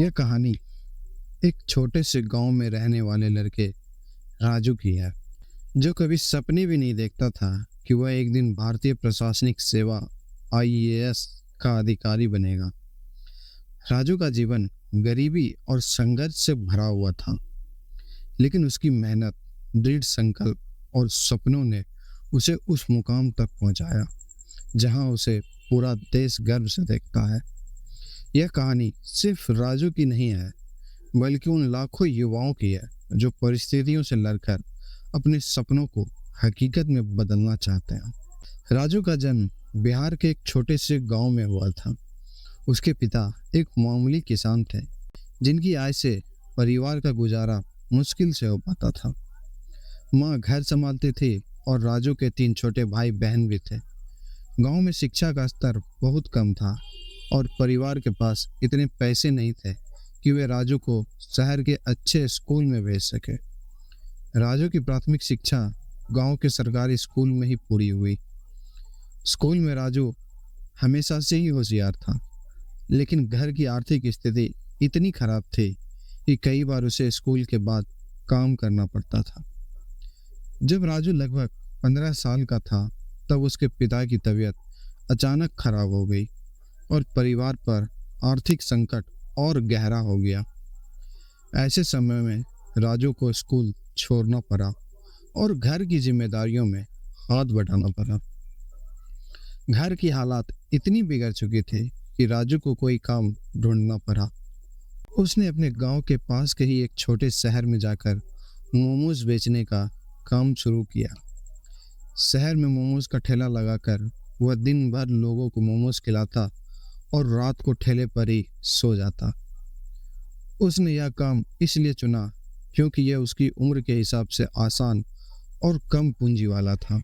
यह कहानी एक छोटे से गांव में रहने वाले लड़के राजू की है, जो कभी सपने भी नहीं देखता था कि वह एक दिन भारतीय प्रशासनिक सेवा आईएएस का अधिकारी बनेगा। राजू का जीवन गरीबी और संघर्ष से भरा हुआ था, लेकिन उसकी मेहनत, दृढ़ संकल्प और सपनों ने उसे उस मुकाम तक पहुंचाया जहां उसे पूरा देश गर्व से देखता है। यह कहानी सिर्फ राजू की नहीं है, बल्कि उन लाखों युवाओं की है जो परिस्थितियों से लड़कर अपने सपनों को हकीकत में बदलना चाहते हैं। राजू का जन्म बिहार के एक छोटे से गांव में हुआ था। उसके पिता एक मामूली किसान थे, जिनकी आय से परिवार का गुजारा मुश्किल से हो पाता था। माँ घर संभालती थी और राजू के 3 छोटे भाई बहन भी थे। गांव में शिक्षा का स्तर बहुत कम था और परिवार के पास इतने पैसे नहीं थे कि वे राजू को शहर के अच्छे स्कूल में भेज सके। राजू की प्राथमिक शिक्षा गांव के सरकारी स्कूल में ही पूरी हुई। स्कूल में राजू हमेशा से ही होशियार था, लेकिन घर की आर्थिक स्थिति इतनी खराब थी कि कई बार उसे स्कूल के बाद काम करना पड़ता था। जब राजू लगभग 15 साल का था, तब उसके पिता की तबीयत अचानक खराब हो गई और परिवार पर आर्थिक संकट और गहरा हो गया। ऐसे समय में राजू को स्कूल छोड़ना पड़ा और घर की जिम्मेदारियों में हाथ बटाना पड़ा। घर की हालात इतनी बिगड़ चुकी थी कि राजू को कोई काम ढूंढना पड़ा। उसने अपने गांव के पास के ही एक छोटे शहर में जाकर मोमोज बेचने का काम शुरू किया। शहर में मोमोज का ठेला लगाकर वह दिन भर लोगों को मोमोज खिलाता और रात को ठेले पर ही सो जाता। उसने यह काम इसलिए चुना क्योंकि यह उसकी उम्र के हिसाब से आसान और कम पूंजी वाला था।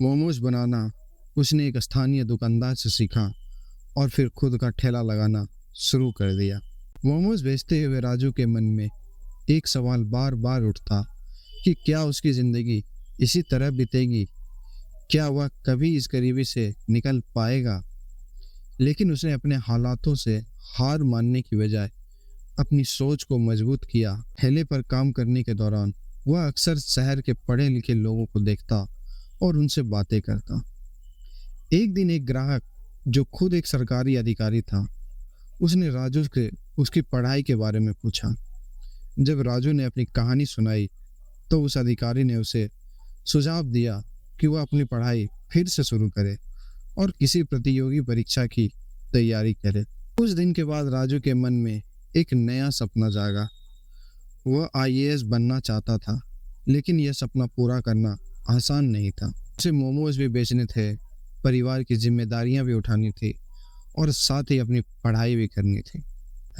मोमोज बनाना उसने एक स्थानीय दुकानदार से सीखा और फिर खुद का ठेला लगाना शुरू कर दिया। मोमोज बेचते हुए राजू के मन में एक सवाल बार बार उठता कि क्या उसकी जिंदगी इसी तरह बीतेगी? क्या वह कभी इस गरीबी से निकल पाएगा? लेकिन उसने अपने हालातों से हार मानने की बजाय अपनी सोच को मजबूत किया। ठेले पर काम करने के दौरान वह अक्सर शहर के पढ़े लिखे लोगों को देखता और उनसे बातें करता। एक दिन एक ग्राहक, जो खुद एक सरकारी अधिकारी था, उसने राजू से उसकी पढ़ाई के बारे में पूछा। जब राजू ने अपनी कहानी सुनाई, तो उस अधिकारी ने उसे सुझाव दिया कि वह अपनी पढ़ाई फिर से शुरू करे और किसी प्रतियोगी परीक्षा की तैयारी करे। कुछ दिन के बाद राजू के मन में एक नया सपना जागा। वह आईएएस बनना चाहता था, लेकिन यह सपना पूरा करना आसान नहीं था। उसे मोमोज भी बेचने थे, परिवार की जिम्मेदारियां भी उठानी थी और साथ ही अपनी पढ़ाई भी करनी थी।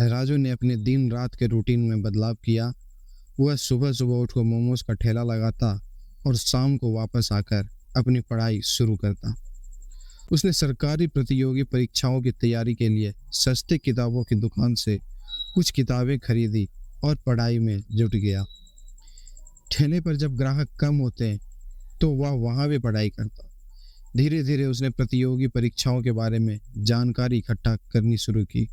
राजू ने अपने दिन रात के रूटीन में बदलाव किया। वह सुबह सुबह उठकर मोमोज का ठेला लगाता और शाम को वापस आकर अपनी पढ़ाई शुरू करता। उसने सरकारी प्रतियोगी परीक्षाओं की तैयारी के लिए सस्ते किताबों की दुकान से कुछ किताबें खरीदी और पढ़ाई में जुट गया। ठेले पर जब ग्राहक कम होते तो वह वहां भी पढ़ाई करता। धीरे धीरे उसने प्रतियोगी परीक्षाओं के बारे में जानकारी इकट्ठा करनी शुरू की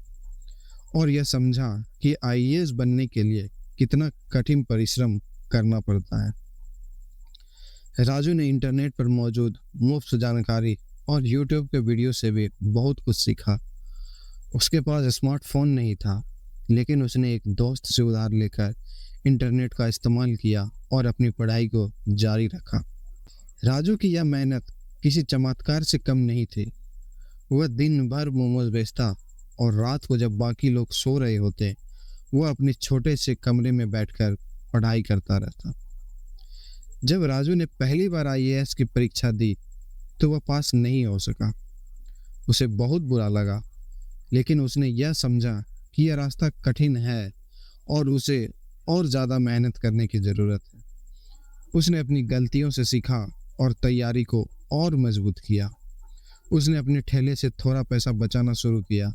और यह समझा कि आईएएस बनने के लिए कितना कठिन परिश्रम करना पड़ता है। राजू ने इंटरनेट पर मौजूद मुफ्त जानकारी और यूट्यूब के वीडियो से भी बहुत कुछ सीखा। उसके पास स्मार्टफोन नहीं था, लेकिन उसने एक दोस्त से उधार लेकर इंटरनेट का इस्तेमाल किया और अपनी पढ़ाई को जारी रखा। राजू की यह मेहनत किसी चमत्कार से कम नहीं थी। वह दिन भर मोमोज बेचता और रात को जब बाकी लोग सो रहे होते, वह अपने छोटे से कमरे में बैठकर पढ़ाई करता रहता। जब राजू ने पहली बार आईएएस की परीक्षा दी, तो वह पास नहीं हो सका। उसे बहुत बुरा लगा, लेकिन उसने यह समझा कि यह रास्ता कठिन है और उसे और ज़्यादा मेहनत करने की ज़रूरत है। उसने अपनी गलतियों से सीखा और तैयारी को और मजबूत किया। उसने अपने ठेले से थोड़ा पैसा बचाना शुरू किया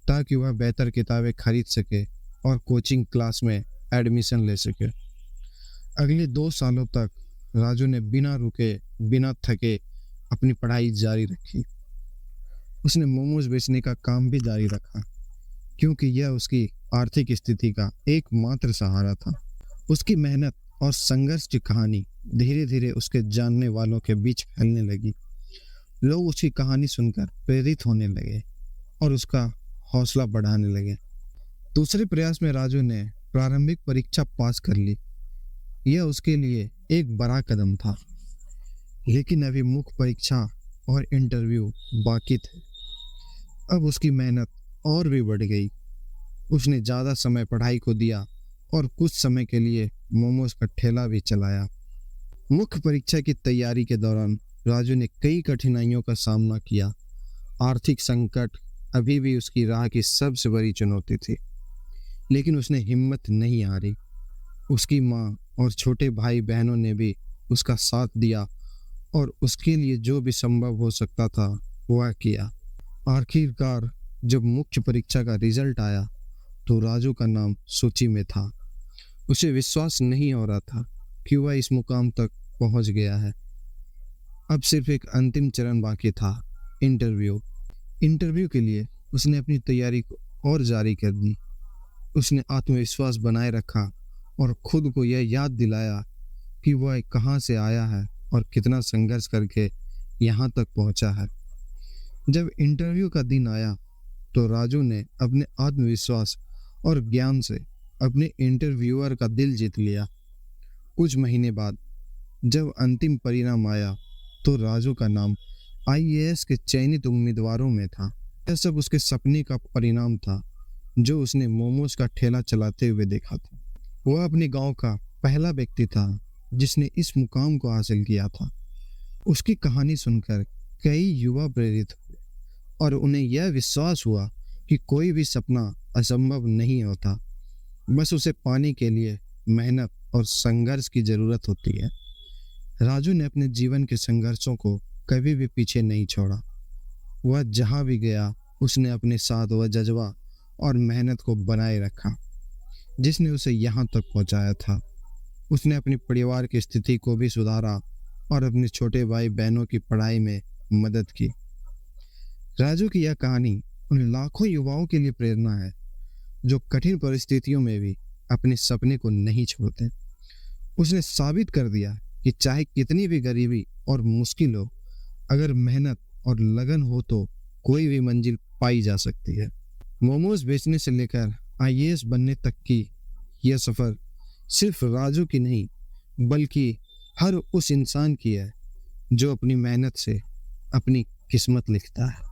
ताकि वह बेहतर किताबें खरीद सके और कोचिंग क्लास में एडमिशन ले सके। अगले 2 सालों तक राजू ने बिना रुके, बिना थके अपनी पढ़ाई जारी रखी। उसने मोमोज बेचने का काम भी जारी रखा, क्योंकि यह उसकी आर्थिक स्थिति का एकमात्र सहारा था। उसकी मेहनत और संघर्ष की कहानी धीरे धीरे उसके जानने वालों के बीच फैलने लगी। लोग उसकी कहानी सुनकर प्रेरित होने लगे और उसका हौसला बढ़ाने लगे। दूसरे प्रयास में राजू ने प्रारंभिक परीक्षा पास कर ली। यह उसके लिए एक बड़ा कदम था, लेकिन अभी मुख्य परीक्षा और इंटरव्यू बाकी थे। अब उसकी मेहनत और भी बढ़ गई। उसने ज़्यादा समय पढ़ाई को दिया और कुछ समय के लिए मोमोज का ठेला भी चलाया। मुख्य परीक्षा की तैयारी के दौरान राजू ने कई कठिनाइयों का सामना किया। आर्थिक संकट अभी भी उसकी राह की सबसे बड़ी चुनौती थी, लेकिन उसने हिम्मत नहीं हारी। उसकी माँ और छोटे भाई बहनों ने भी उसका साथ दिया और उसके लिए जो भी संभव हो सकता था वह किया। आखिरकार जब मुख्य परीक्षा का रिजल्ट आया तो राजू का नाम सूची में था। उसे विश्वास नहीं हो रहा था कि वह इस मुकाम तक पहुंच गया है। अब सिर्फ एक अंतिम चरण बाकी था, इंटरव्यू के लिए उसने अपनी तैयारी को और जारी कर दी। उसने आत्मविश्वास बनाए रखा और खुद को यह याद दिलाया कि वह कहाँ से आया है और कितना संघर्ष करके यहाँ तक पहुँचा है। जब इंटरव्यू का दिन आया तो राजू ने अपने आत्मविश्वास और ज्ञान से अपने इंटरव्यूअर का दिल जीत लिया। कुछ महीने बाद जब अंतिम परिणाम आया तो राजू का नाम आईएएस के चयनित उम्मीदवारों में था। यह सब उसके सपने का परिणाम था जो उसने मोमोज का ठेला चलाते हुए देखा था। वह अपने गांव का पहला व्यक्ति था जिसने इस मुकाम को हासिल किया था। उसकी कहानी सुनकर कई युवा प्रेरित हुए और उन्हें यह विश्वास हुआ कि कोई भी सपना असंभव नहीं होता, बस उसे पाने के लिए मेहनत और संघर्ष की जरूरत होती है। राजू ने अपने जीवन के संघर्षों को कभी भी पीछे नहीं छोड़ा। वह जहां भी गया उसने अपने साथ वह जज्बा और मेहनत को बनाए रखा जिसने उसे यहाँ तक पहुँचाया था। उसने अपने परिवार की स्थिति को भी सुधारा और अपने छोटे भाई बहनों की पढ़ाई में मदद की। राजू की यह कहानी उन लाखों युवाओं के लिए प्रेरणा है जो कठिन परिस्थितियों में भी अपने सपने को नहीं छोड़ते। उसने साबित कर दिया कि चाहे कितनी भी गरीबी और मुश्किल हो, अगर मेहनत और लगन हो तो कोई भी मंजिल पाई जा सकती है। मोमोज बेचने से लेकर आईएएस बनने तक की यह सफ़र सिर्फ राजू की नहीं बल्कि हर उस इंसान की है जो अपनी मेहनत से अपनी किस्मत लिखता है।